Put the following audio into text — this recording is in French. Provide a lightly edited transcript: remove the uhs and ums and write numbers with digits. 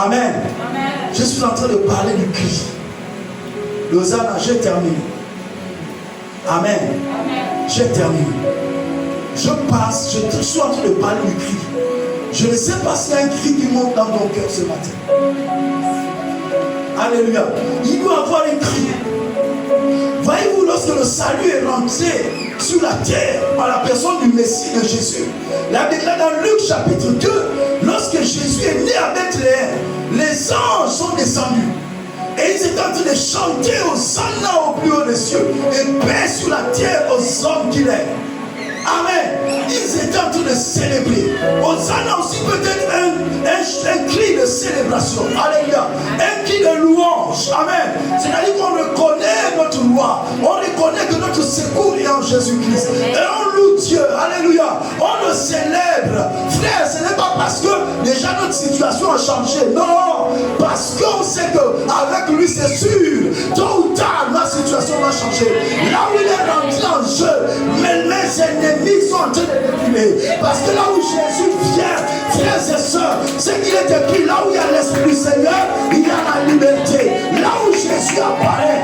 Amen. Je suis en train de parler du cri. Lausanne, j'ai terminé. Amen. J'ai terminé. Je passe, je suis en train de parler du cri. Je ne sais pas s'il y a un cri qui monte dans ton cœur ce matin. Alléluia. Il doit y avoir un cri. Voyez-vous, lorsque le salut est rentré sur la terre par la personne du Messie de Jésus, la déclare dans Luc chapitre 2, lorsque Jésus est né à Bethléem, les anges sont descendus. Et ils étaient en train de chanter Hosanna au plus haut des cieux et paix sur la terre aux hommes qu'il aime. Amen. Ils étaient en train de célébrer. Hosanna aussi peut être un cri de célébration. Alléluia. Un cri de louange. Amen. C'est-à-dire qu'on reconnaît notre loi. On reconnaît que notre secours est en Jésus-Christ. Et on loue Dieu. Alléluia. On le célèbre. Frère, ce n'est pas parce que déjà notre situation a changé. Non. Parce qu'on sait qu'avec lui, c'est sûr, tôt ou tard, ma situation va changer. Là où il est rentré en jeu, mais mes ennemis sont en train de déprimer. Parce que là où Jésus vient, frères et sœurs, c'est qu'il est écrit, là où il y a l'Esprit du Seigneur, il y a la liberté. Là où Jésus apparaît,